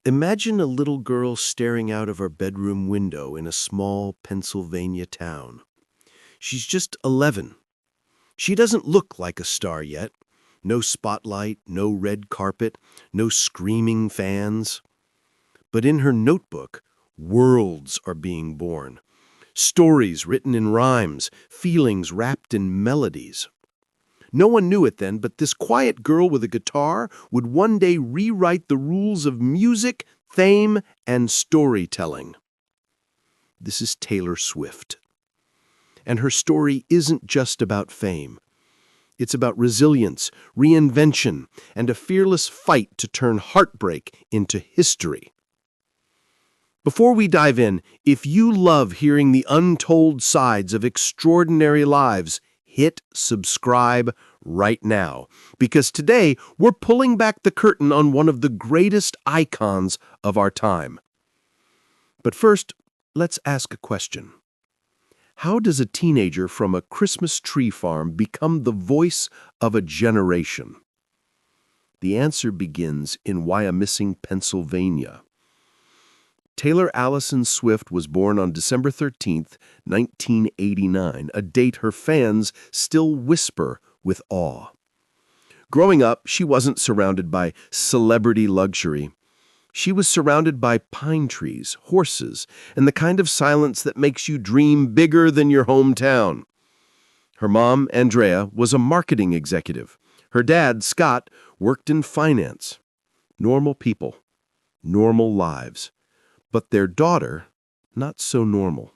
Imagine a little girl staring out of her bedroom window in a small Pennsylvania town. She's just 11. She doesn't look like a star yet. No spotlight, no red carpet, no screaming fans. But in her notebook, worlds are being born. Stories written in rhymes, feelings wrapped in melodies. No one knew it then, but this quiet girl with a guitar would one day rewrite the rules of music, fame, and storytelling. This is Taylor Swift. And her story isn't just about fame. It's about resilience, reinvention, and a fearless fight to turn heartbreak into history. Before we dive in, if you love hearing the untold sides of extraordinary lives, hit subscribe right now, because today we're pulling back the curtain on one of the greatest icons of our time. But first, let's ask a question. How does a teenager from a Christmas tree farm become the voice of a generation? The answer begins in Wyomissing, Pennsylvania. Taylor Allison Swift was born on December 13, 1989, a date her fans still whisper with awe. Growing up, she wasn't surrounded by celebrity luxury. She was surrounded by pine trees, horses, and the kind of silence that makes you dream bigger than your hometown. Her mom, Andrea, was a marketing executive. Her dad, Scott, worked in finance. Normal people, normal lives. But their daughter, not so normal.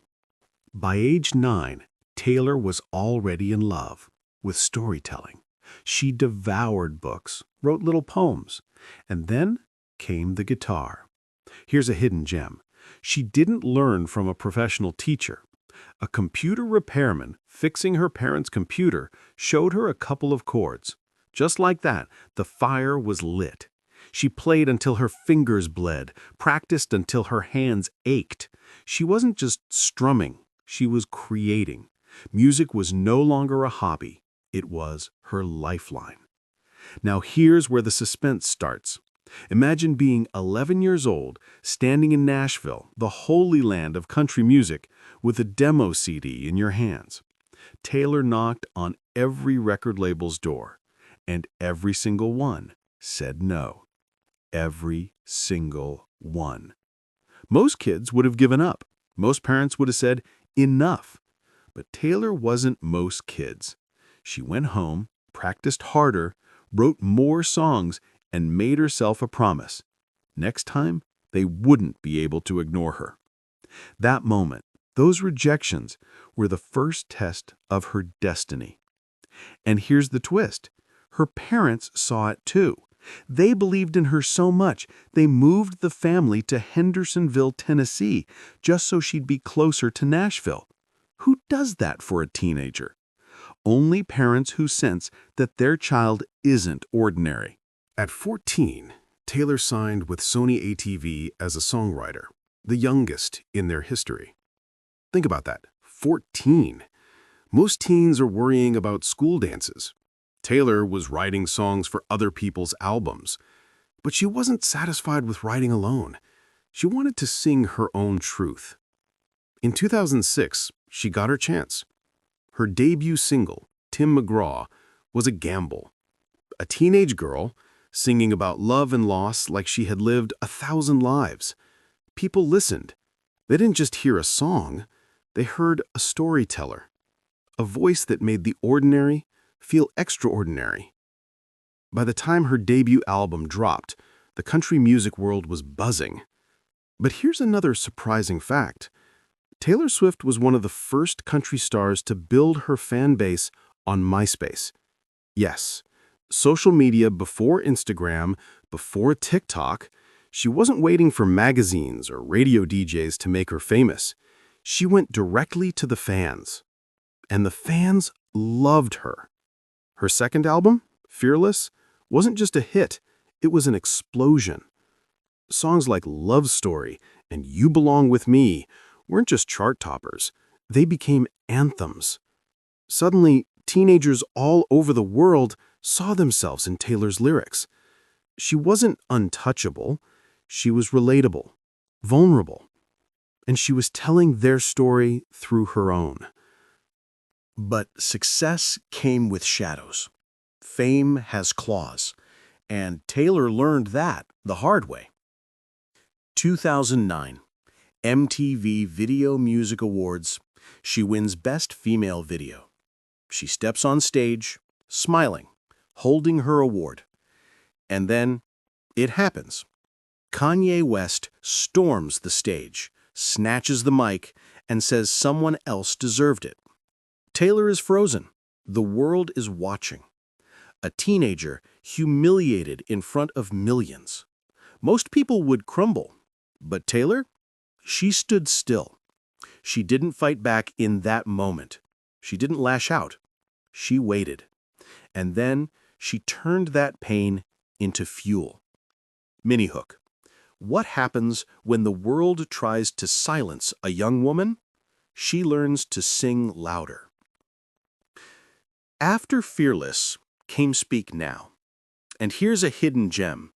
By age 9, Taylor was already in love with storytelling. She devoured books, wrote little poems, and then came the guitar. Here's a hidden gem. She didn't learn from a professional teacher. A computer repairman fixing her parents' computer showed her a couple of chords. Just like that, the fire was lit. She played until her fingers bled, practiced until her hands ached. She wasn't just strumming, she was creating. Music was no longer a hobby, it was her lifeline. Now here's where the suspense starts. Imagine being 11 years old, standing in Nashville, the holy land of country music, with a demo CD in your hands. Taylor knocked on every record label's door, and every single one said no. Every single one. Most kids would have given up. Most parents would have said, enough. But Taylor wasn't most kids. She went home, practiced harder, wrote more songs, and made herself a promise. Next time, they wouldn't be able to ignore her. That moment, those rejections, were the first test of her destiny. And here's the twist. Her parents saw it too. They believed in her so much, they moved the family to Hendersonville, Tennessee, just so she'd be closer to Nashville. Who does that for a teenager? Only parents who sense that their child isn't ordinary. At 14, Taylor signed with Sony ATV as a songwriter, the youngest in their history. Think about that, 14. Most teens are worrying about school dances. Taylor was writing songs for other people's albums. But she wasn't satisfied with writing alone. She wanted to sing her own truth. In 2006, she got her chance. Her debut single, Tim McGraw, was a gamble. A teenage girl singing about love and loss like she had lived 1,000 lives. People listened. They didn't just hear a song, they heard a storyteller, a voice that made the ordinary feel extraordinary. By the time her debut album dropped, the country music world was buzzing. But here's another surprising fact. Taylor Swift was one of the first country stars to build her fan base on MySpace. Yes, social media before Instagram, before TikTok. She wasn't waiting for magazines or radio DJs to make her famous. She went directly to the fans. And the fans loved her. Her second album, Fearless, wasn't just a hit, it was an explosion. Songs like Love Story and You Belong With Me weren't just chart toppers, they became anthems. Suddenly, teenagers all over the world saw themselves in Taylor's lyrics. She wasn't untouchable, She was relatable, vulnerable, and she was telling their story through her own. But success came with shadows. Fame has claws, and Taylor learned that the hard way. 2009, MTV Video Music Awards. She wins Best Female Video. She steps on stage, smiling, holding her award. And then it happens. Kanye West storms the stage, snatches the mic, and says someone else deserved it. Taylor is frozen. The world is watching. A teenager humiliated in front of millions. Most people would crumble. But Taylor? She stood still. She didn't fight back in that moment. She didn't lash out. She waited. And then she turned that pain into fuel. Mini hook. What happens when the world tries to silence a young woman? She learns to sing louder. After Fearless came Speak Now. And here's a hidden gem.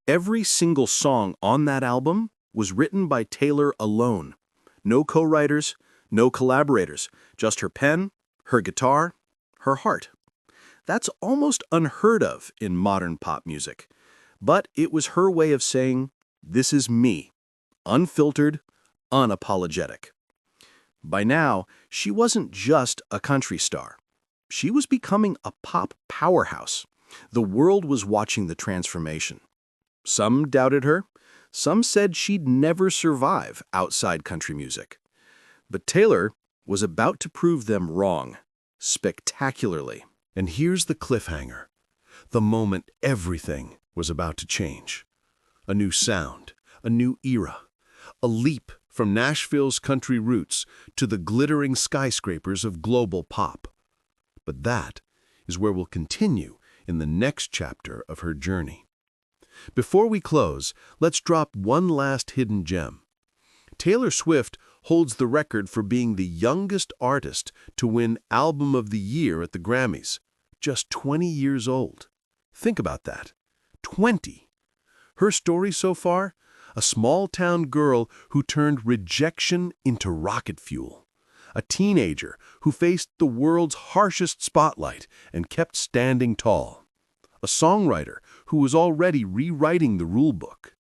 Every single song on that album was written by Taylor alone. No co-writers, no collaborators, just her pen, her guitar, her heart. That's almost unheard of in modern pop music. But it was her way of saying, this is me, unfiltered, unapologetic. By now, she wasn't just a country star. She was becoming a pop powerhouse. The world was watching the transformation. Some doubted her. Some said she'd never survive outside country music. But Taylor was about to prove them wrong, spectacularly. And here's the cliffhanger. The moment everything was about to change. A new sound, a new era, a leap from Nashville's country roots to the glittering skyscrapers of global pop. But that is where we'll continue in the next chapter of her journey. Before we close, let's drop one last hidden gem. Taylor Swift holds the record for being the youngest artist to win Album of the Year at the Grammys, just 20 years old. Think about that. 20. Her story so far? A small-town girl who turned rejection into rocket fuel. A teenager who faced the world's harshest spotlight and kept standing tall. A songwriter who was already rewriting the rule book.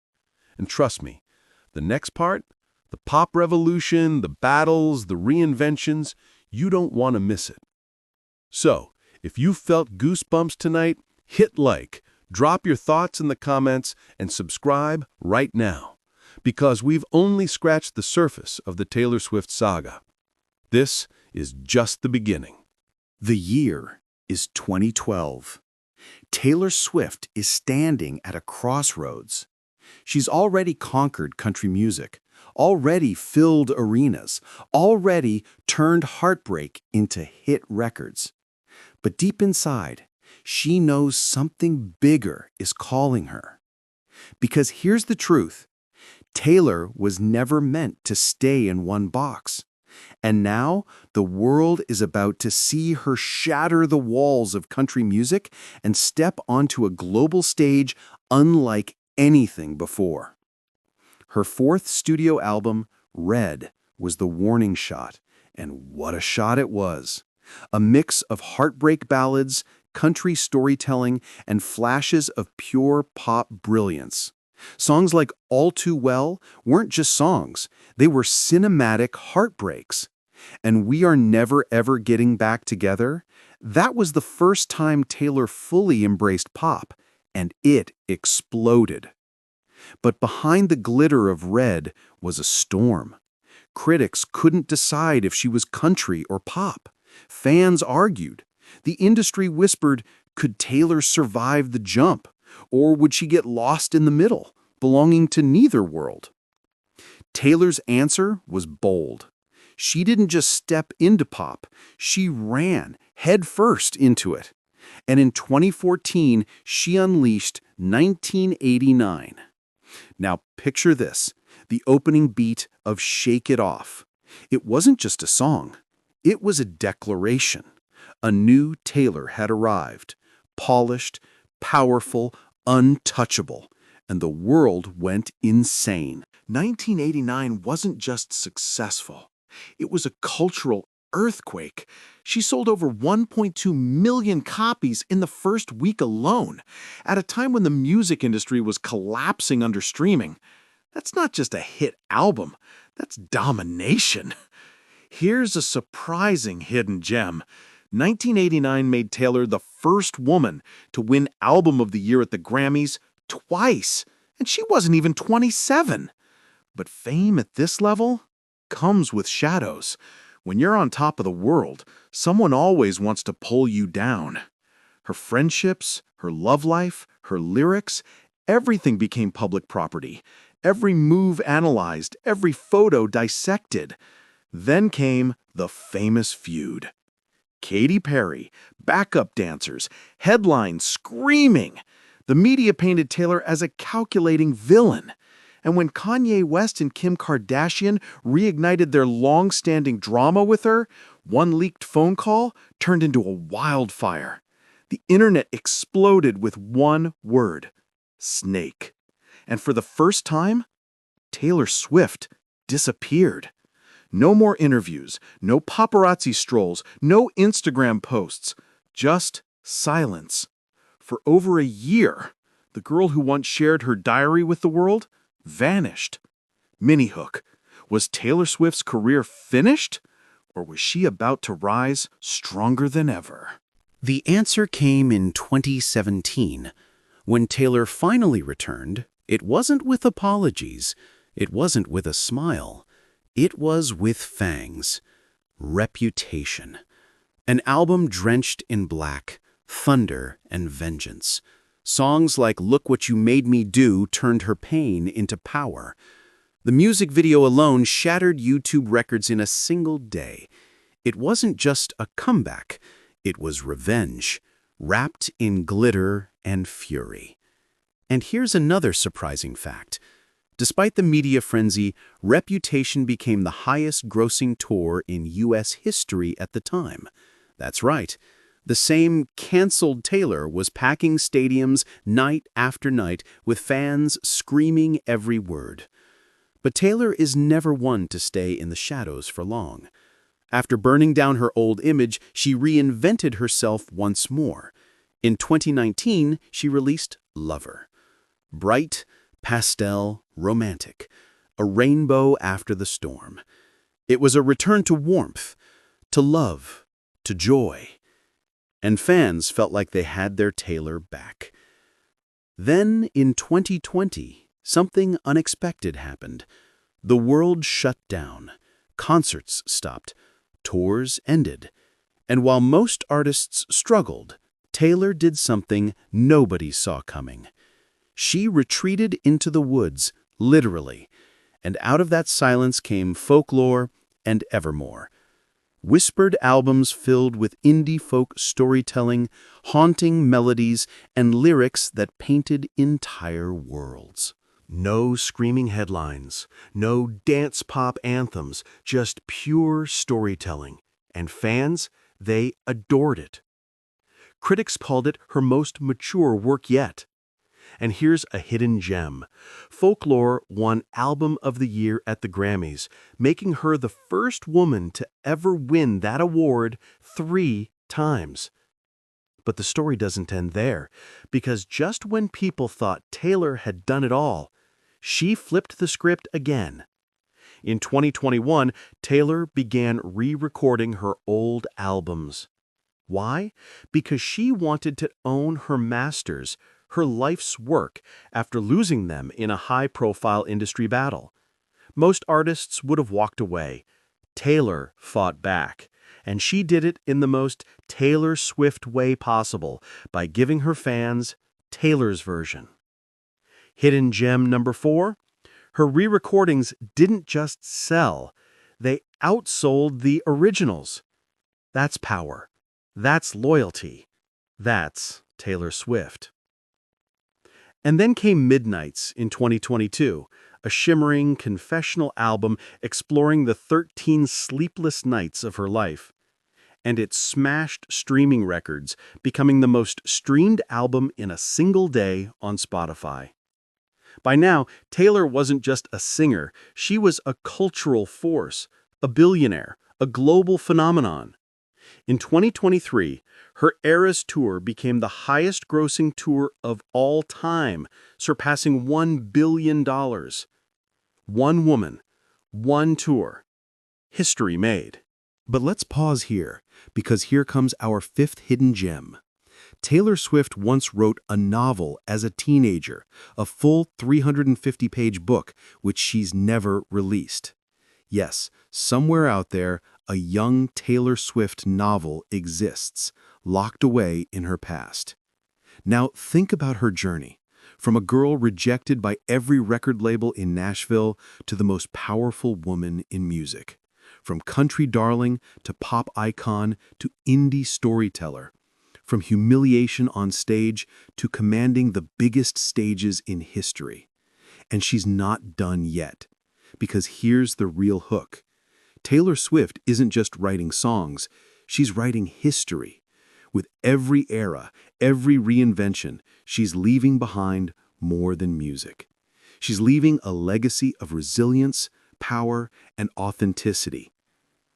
And trust me, the next part, the pop revolution, the battles, the reinventions, you don't want to miss it. So, if you felt goosebumps tonight, hit like, drop your thoughts in the comments, and subscribe right now. Because we've only scratched the surface of the Taylor Swift saga. This is just the beginning. The year is 2012. Taylor Swift is standing at a crossroads. She's already conquered country music, already filled arenas, already turned heartbreak into hit records. But deep inside, she knows something bigger is calling her. Because here's the truth. Taylor was never meant to stay in one box. And now the world is about to see her shatter the walls of country music and step onto a global stage unlike anything before. Her fourth studio album, Red, was the warning shot, and what a shot it was. A mix of heartbreak ballads, country storytelling, and flashes of pure pop brilliance. Songs like All Too Well weren't just songs, they were cinematic heartbreaks. And We Are Never Ever Getting Back Together, that was the first time Taylor fully embraced pop, and it exploded. But behind the glitter of Red was a storm. Critics couldn't decide if she was country or pop. Fans argued. The industry whispered, could Taylor survive the jump? Or would she get lost in the middle, belonging to neither world? Taylor's answer was bold. She didn't just step into pop, she ran headfirst into it. And in 2014, she unleashed 1989. Now picture this, the opening beat of Shake It Off. It wasn't just a song, it was a declaration. A new Taylor had arrived, polished, powerful, untouchable, and the world went insane. 1989 wasn't just successful. It was a cultural earthquake. She sold over 1.2 million copies in the first week alone, at a time when the music industry was collapsing under streaming. That's not just a hit album, that's domination. Here's a surprising hidden gem. 1989 made Taylor the first woman to win Album of the Year at the Grammys twice, and she wasn't even 27. But fame at this level comes with shadows. When you're on top of the world, someone always wants to pull you down. Her friendships, her love life, her lyrics, everything became public property. Every move analyzed, every photo dissected. Then came the famous feud. Katy Perry, backup dancers, headlines screaming. The media painted Taylor as a calculating villain. And when Kanye West and Kim Kardashian reignited their long-standing drama with her, one leaked phone call turned into a wildfire. The internet exploded with one word: snake. And for the first time, Taylor Swift disappeared. No more interviews, no paparazzi strolls, no Instagram posts, just silence. For over a year, the girl who once shared her diary with the world vanished. Minihook. Was Taylor Swift's career finished? Or was she about to rise stronger than ever? The answer came in 2017. When Taylor finally returned, it wasn't with apologies. It wasn't with a smile. It was with fangs. Reputation. An album drenched in black, thunder, and vengeance. Songs like Look What You Made Me Do turned her pain into power. The music video alone shattered YouTube records in a single day. It wasn't just a comeback. It was revenge, wrapped in glitter and fury. And here's another surprising fact. Despite the media frenzy, Reputation became the highest-grossing tour in U.S. history at the time. That's right. The same canceled Taylor was packing stadiums night after night with fans screaming every word. But Taylor is never one to stay in the shadows for long. After burning down her old image, she reinvented herself once more. In 2019, she released Lover. Bright, pastel, romantic. A rainbow after the storm. It was a return to warmth, to love, to joy. And fans felt like they had their Taylor back. Then, in 2020, something unexpected happened. The world shut down. Concerts stopped. Tours ended. And while most artists struggled, Taylor did something nobody saw coming. She retreated into the woods, literally, and out of that silence came Folklore and Evermore. Whispered albums filled with indie folk storytelling, haunting melodies, and lyrics that painted entire worlds. No screaming headlines, no dance pop anthems, just pure storytelling. And fans, they adored it. Critics called it her most mature work yet. And here's a hidden gem. Folklore won Album of the Year at the Grammys, making her the first woman to ever win that award 3 times. But the story doesn't end there, because just when people thought Taylor had done it all, she flipped the script again. In 2021, Taylor began re-recording her old albums. Why? Because she wanted to own her masters, her life's work, after losing them in a high-profile industry battle. Most artists would have walked away. Taylor fought back, and she did it in the most Taylor Swift way possible by giving her fans Taylor's version. Hidden gem number 4, her re-recordings didn't just sell, they outsold the originals. That's power. That's loyalty. That's Taylor Swift. And then came Midnights in 2022, a shimmering confessional album exploring the 13 sleepless nights of her life. And it smashed streaming records, becoming the most streamed album in a single day on Spotify. By now, Taylor wasn't just a singer, she was a cultural force, a billionaire, a global phenomenon. In 2023, her Eras Tour became the highest-grossing tour of all time, surpassing $1 billion. One woman, one tour. History made. But let's pause here, because here comes our fifth hidden gem. Taylor Swift once wrote a novel as a teenager, a full 350-page book, which she's never released. Yes, somewhere out there, a young Taylor Swift novel exists, locked away in her past. Now, think about her journey. From a girl rejected by every record label in Nashville to the most powerful woman in music. From country darling to pop icon to indie storyteller. From humiliation on stage to commanding the biggest stages in history. And she's not done yet. Because here's the real hook. Taylor Swift isn't just writing songs, she's writing history. With every era, every reinvention, she's leaving behind more than music. She's leaving a legacy of resilience, power, and authenticity.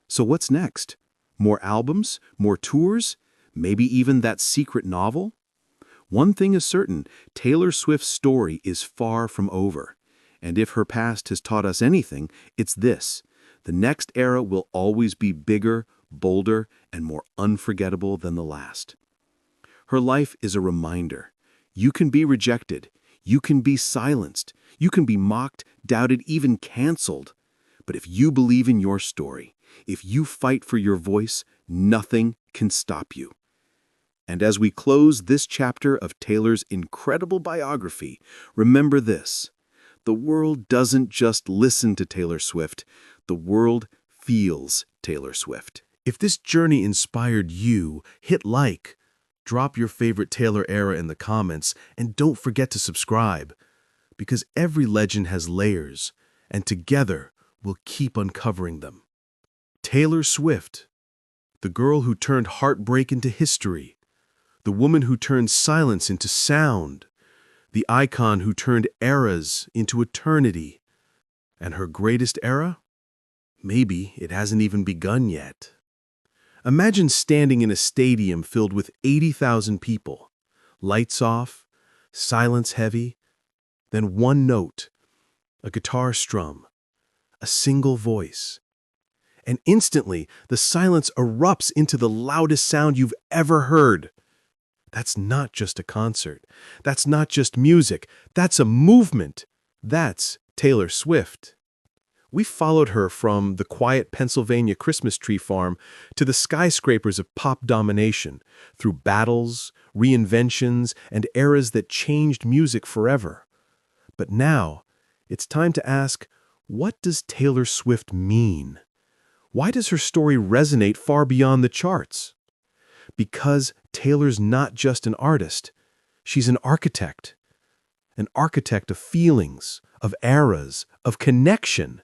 So what's next? More albums? More tours? Maybe even that secret novel? One thing is certain, Taylor Swift's story is far from over. And if her past has taught us anything, it's this. The next era will always be bigger, bolder, and more unforgettable than the last. Her life is a reminder. You can be rejected. You can be silenced. You can be mocked, doubted, even canceled. But if you believe in your story, if you fight for your voice, nothing can stop you. And as we close this chapter of Taylor's incredible biography, remember this. The world doesn't just listen to Taylor Swift. The world feels Taylor Swift. If this journey inspired you, hit like, drop your favorite Taylor era in the comments, and don't forget to subscribe. Because every legend has layers, and together we'll keep uncovering them. Taylor Swift, the girl who turned heartbreak into history, the woman who turned silence into sound, the icon who turned eras into eternity. And her greatest era? Maybe it hasn't even begun yet. Imagine standing in a stadium filled with 80,000 people. Lights off, silence heavy, then one note, a guitar strum, a single voice. And instantly, the silence erupts into the loudest sound you've ever heard. That's not just a concert. That's not just music. That's a movement. That's Taylor Swift. We followed her from the quiet Pennsylvania Christmas tree farm to the skyscrapers of pop domination, through battles, reinventions, and eras that changed music forever. But now, it's time to ask, what does Taylor Swift mean? Why does her story resonate far beyond the charts? Because Taylor's not just an artist, she's an architect. An architect of feelings, of eras, of connection.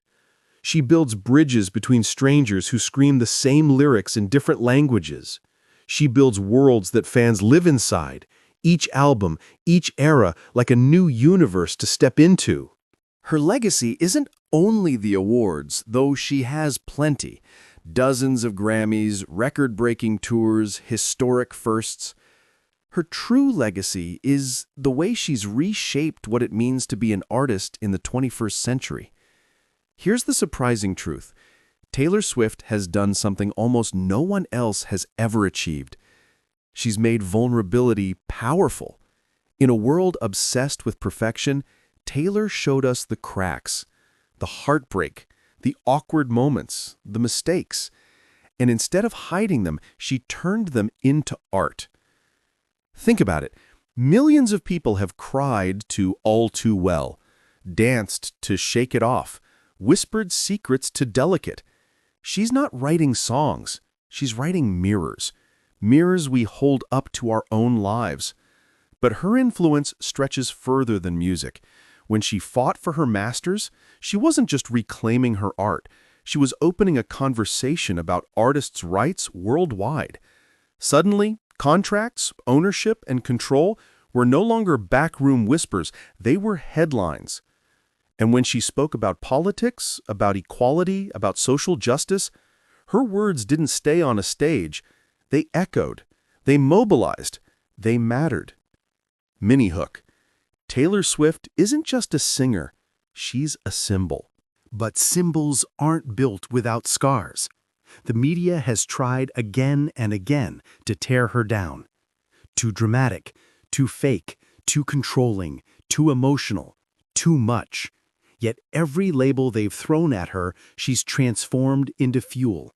She builds bridges between strangers who scream the same lyrics in different languages. She builds worlds that fans live inside, each album, each era, like a new universe to step into. Her legacy isn't only the awards, though she has plenty. Dozens of Grammys, record-breaking tours, historic firsts. Her true legacy is the way she's reshaped what it means to be an artist in the 21st century. Here's the surprising truth. Taylor Swift has done something almost no one else has ever achieved. She's made vulnerability powerful. In a world obsessed with perfection, Taylor showed us the cracks, the heartbreak, the awkward moments, the mistakes. And instead of hiding them, she turned them into art. Think about it. Millions of people have cried to All Too Well, danced to Shake It Off, whispered secrets to Delicate. She's not writing songs. She's writing mirrors. Mirrors we hold up to our own lives. But her influence stretches further than music. When she fought for her masters, she wasn't just reclaiming her art. She was opening a conversation about artists' rights worldwide. Suddenly, contracts, ownership, and control were no longer backroom whispers, they were headlines. And when she spoke about politics, about equality, about social justice, her words didn't stay on a stage. They echoed. They mobilized. They mattered. Mini hook. Taylor Swift isn't just a singer. She's a symbol. But symbols aren't built without scars. The media has tried again and again to tear her down. Too dramatic, too fake, too controlling, too emotional, too much. Yet every label they've thrown at her, she's transformed into fuel.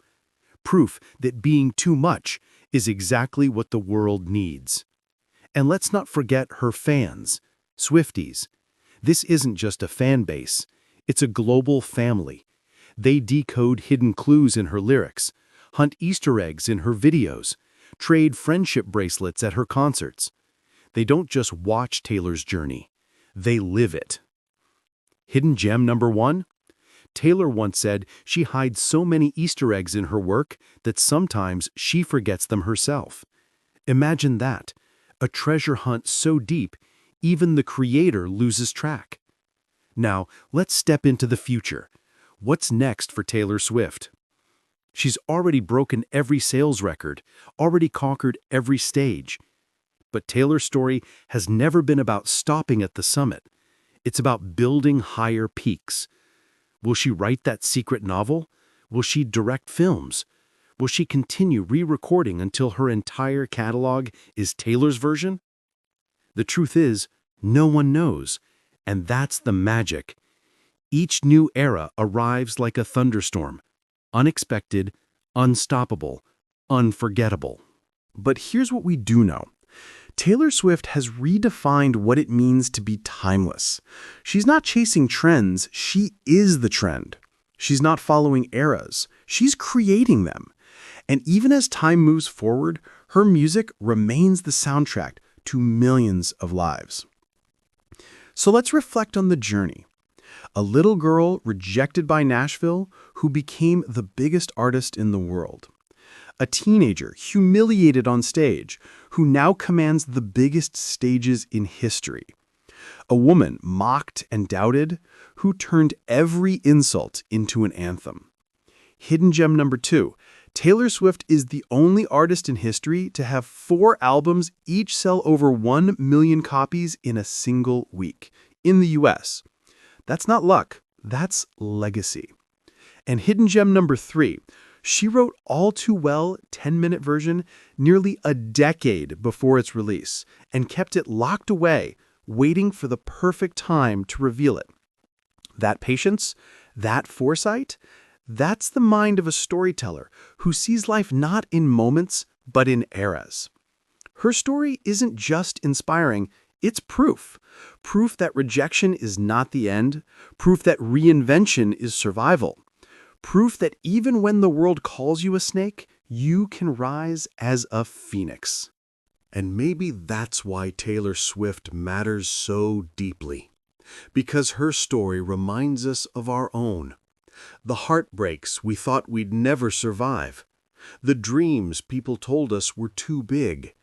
Proof that being too much is exactly what the world needs. And let's not forget her fans, Swifties. This isn't just a fan base. It's a global family. They decode hidden clues in her lyrics, hunt Easter eggs in her videos, trade friendship bracelets at her concerts. They don't just watch Taylor's journey. They live it. Hidden gem number 1? Taylor once said she hides so many Easter eggs in her work that sometimes she forgets them herself. Imagine that, a treasure hunt so deep, even the creator loses track. Now, let's step into the future. What's next for Taylor Swift? She's already broken every sales record, already conquered every stage. But Taylor's story has never been about stopping at the summit. It's about building higher peaks. Will she write that secret novel? Will she direct films? Will she continue re-recording until her entire catalog is Taylor's version? The truth is, no one knows, and that's the magic. Each new era arrives like a thunderstorm, unexpected, unstoppable, unforgettable. But here's what we do know. Taylor Swift has redefined what it means to be timeless. She's not chasing trends, she is the trend. She's not following eras, she's creating them. And even as time moves forward, her music remains the soundtrack to millions of lives. So let's reflect on the journey. A little girl rejected by Nashville who became the biggest artist in the world. A teenager humiliated on stage who now commands the biggest stages in history. A woman mocked and doubted who turned every insult into an anthem. Hidden gem number 2. Taylor Swift is the only artist in history to have 4 albums each sell over 1 million copies in a single week in the US. That's not luck, that's legacy. And hidden gem number 3. She wrote All Too Well 10-minute version nearly a decade before its release and kept it locked away, waiting for the perfect time to reveal it. That patience, that foresight, that's the mind of a storyteller who sees life not in moments, but in eras. Her story isn't just inspiring, it's proof. Proof that rejection is not the end, proof that reinvention is survival. Proof that even when the world calls you a snake, you can rise as a phoenix. And maybe that's why Taylor Swift matters so deeply. Because her story reminds us of our own. The heartbreaks we thought we'd never survive. The dreams people told us were too big.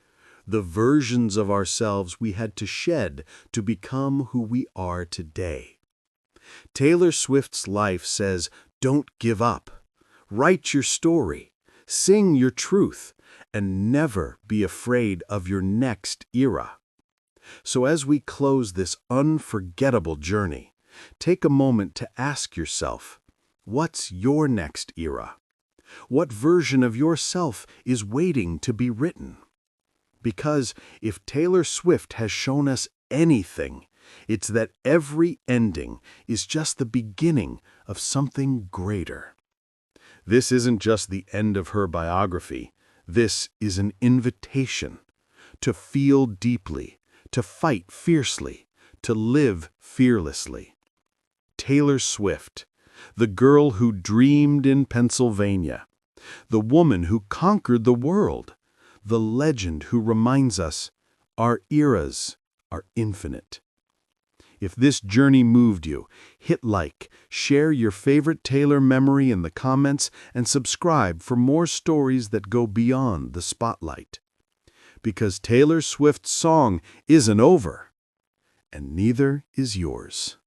The versions of ourselves we had to shed to become who we are today. Taylor Swift's life says, don't give up. Write your story. Sing your truth. And never be afraid of your next era. So as we close this unforgettable journey, take a moment to ask yourself, what's your next era? What version of yourself is waiting to be written? Because if Taylor Swift has shown us anything, it's that every ending is just the beginning of something greater. This isn't just the end of her biography. This is an invitation to feel deeply, to fight fiercely, to live fearlessly. Taylor Swift, the girl who dreamed in Pennsylvania, the woman who conquered the world, the legend who reminds us our eras are infinite. If this journey moved you, hit like, share your favorite Taylor memory in the comments, and subscribe for more stories that go beyond the spotlight. because Taylor Swift's song isn't over, and neither is yours.